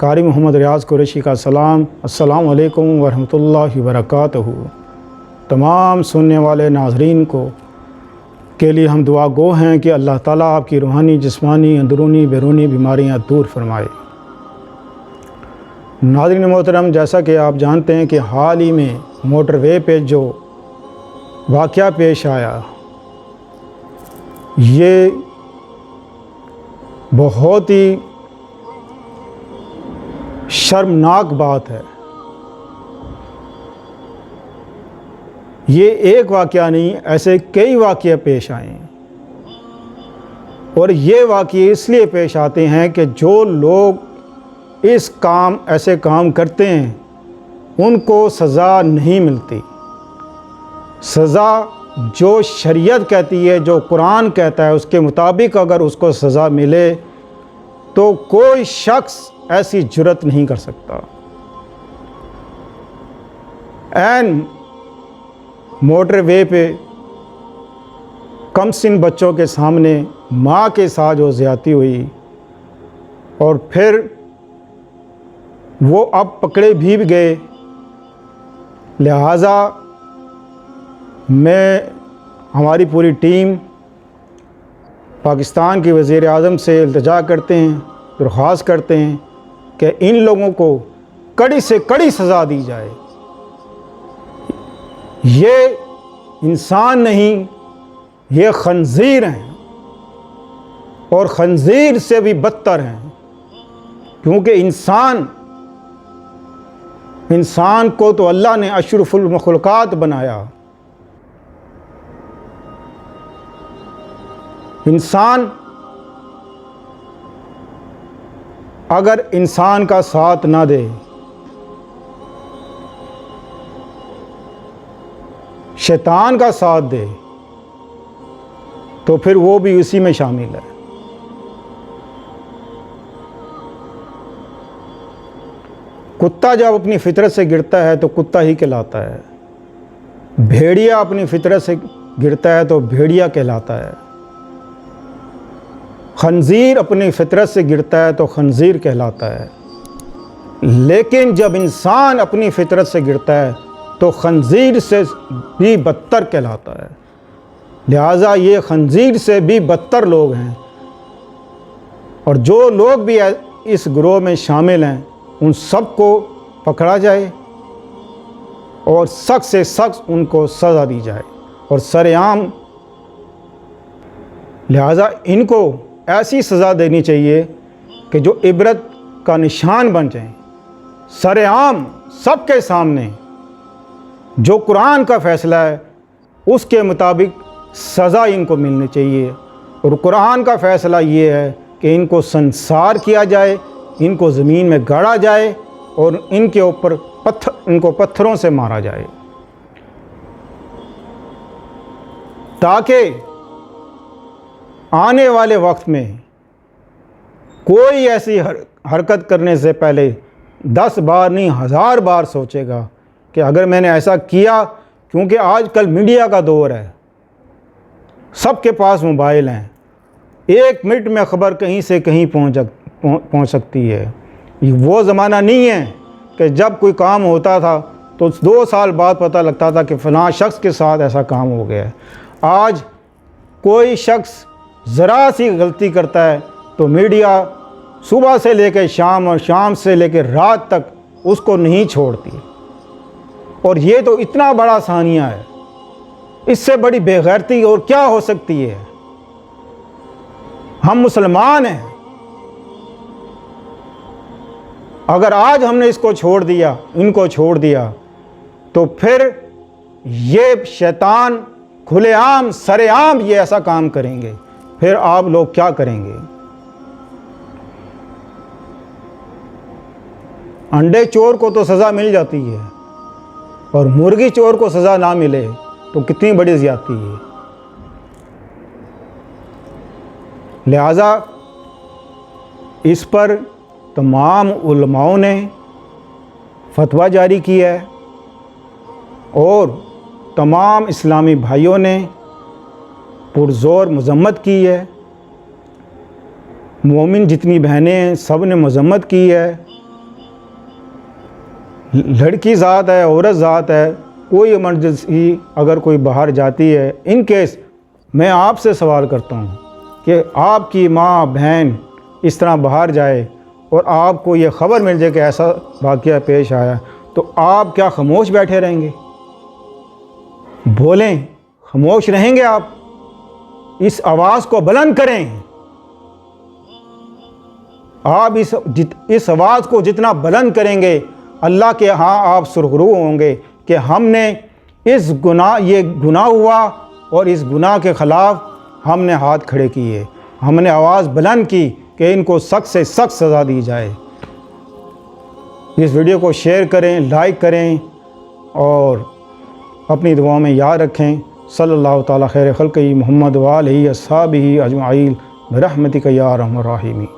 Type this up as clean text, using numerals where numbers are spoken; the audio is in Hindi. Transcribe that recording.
कारी मोहम्मद रियाज़ कुरैशी का सलाम। अस्सलामु अलैकुम वरहमतुल्लाहि वबरकातुहू। तमाम सुनने वाले नाज़रीन को के लिए हम दुआ गो हैं कि अल्लाह ताला आपकी रूहानी, जिस्मानी, अंदरूनी, बैरूनी बीमारियां दूर फरमाए। नाज़रीन मोहतरम, जैसा कि आप जानते हैं कि हाल ही में मोटरवे पे जो वाक़या पेश आया, ये बहुत ही शर्मनाक बात है। ये एक वाक़या नहीं, ऐसे कई वाक़ये पेश आए हैं और ये वाक़ये इसलिए पेश आते हैं कि जो लोग ऐसे काम करते हैं उनको सज़ा नहीं मिलती। सज़ा जो शरीयत कहती है, जो कुरान कहता है, उसके मुताबिक अगर उसको सज़ा मिले तो कोई शख्स ऐसी जुर्रत नहीं कर सकता। एन मोटरवे पे कमसिन बच्चों के सामने माँ के साथ जो ज़्यादती हुई और फिर वो अब पकड़े भी गए, लिहाजा हमारी पूरी टीम पाकिस्तान के वज़ीर आज़म से इल्तिजा करते हैं, दरख्वास्त करते हैं कि इन लोगों को कड़ी से कड़ी सज़ा दी जाए। ये इंसान नहीं, ये खंजीर हैं और खंजीर से भी बदतर हैं, क्योंकि इंसान को तो अल्लाह ने अशरफुल मखलूक़ात बनाया। इंसान अगर इंसान का साथ ना दे, शैतान का साथ दे, तो फिर वो भी उसी में शामिल है। कुत्ता जब अपनी फितरत से गिरता है तो कुत्ता ही कहलाता है। भेड़िया अपनी फितरत से गिरता है तो भेड़िया कहलाता है। खंजीर अपनी फितरत से गिरता है तो खंजीर कहलाता है। लेकिन जब इंसान अपनी फितरत से गिरता है तो खंजीर से भी बदतर कहलाता है। लिहाजा ये खंजीर से भी बदतर लोग हैं और जो लोग भी इस गिरोह में शामिल हैं उन सबको पकड़ा जाए और सख्त से सख्त उनको सज़ा दी जाए और सरेआम। लिहाजा इनको ऐसी सज़ा देनी चाहिए कि जो इबरत का निशान बन जाए। सरेआम सबके सामने जो कुरान का फ़ैसला है उसके मुताबिक सज़ा इनको मिलनी चाहिए। और कुरान का फ़ैसला ये है कि इनको संसार किया जाए, इनको ज़मीन में गाड़ा जाए और इनके ऊपर इनको पत्थरों से मारा जाए, ताकि आने वाले वक्त में कोई ऐसी हरकत करने से पहले 10 बार नहीं 1000 बार सोचेगा कि अगर मैंने ऐसा किया। क्योंकि आजकल मीडिया का दौर है, सबके पास मोबाइल हैं, 1 मिनट में ख़बर कहीं से कहीं पहुंच सकती है। वो ज़माना नहीं है कि जब कोई काम होता था तो 2 साल बाद पता लगता था कि फ़लाँ शख्स के साथ ऐसा काम हो गया है। आज कोई शख्स ज़रा सी गलती करता है तो मीडिया सुबह से लेकर शाम और शाम से लेकर रात तक उसको नहीं छोड़ती। और ये तो इतना बड़ा सानिया है, इससे बड़ी बेगैरती और क्या हो सकती है। हम मुसलमान हैं, अगर आज हमने इसको छोड़ दिया, इनको छोड़ दिया, तो फिर ये शैतान खुलेआम सरेआम ये ऐसा काम करेंगे, फिर आप लोग क्या करेंगे। अंडे चोर को तो सज़ा मिल जाती है और मुर्गी चोर को सज़ा ना मिले तो कितनी बड़ी ज़्यादती है। लिहाजा इस पर तमाम उलमाओं ने फतवा जारी किया है और तमाम इस्लामी भाइयों ने पुरज़ोर मज़म्मत की है। मोमिन जितनी बहनें हैं सब ने मज़म्मत की है लड़की ज़ात है, औरत ज़ात है, कोई इमरजेंसी अगर कोई बाहर जाती है, इन केस मैं आपसे सवाल करता हूँ कि आपकी माँ बहन इस तरह बाहर जाए और आपको ये ख़बर मिल जाए कि ऐसा वाक़या पेश आया, तो आप क्या खामोश बैठे रहेंगे? बोलें, खामोश रहेंगे आप? इस आवाज़ को बुलंद करें। आप इस आवाज़ को जितना बुलंद करेंगे, अल्लाह के यहाँ आप सुरखरू होंगे कि हमने ये गुनाह हुआ और इस गुनाह के ख़िलाफ़ हमने हाथ खड़े किए, हमने आवाज़ बुलंद की कि इनको सख्त से सख्त सज़ा दी जाए। इस वीडियो को शेयर करें, लाइक करें और अपनी दुआओं में याद रखें। सल्लल्लाहु ताला खैर खल्क़ी मुहम्मद व आलिहि अस्हाबिही अजमाइन बिरहमतिका या अरहमर राहिमीन।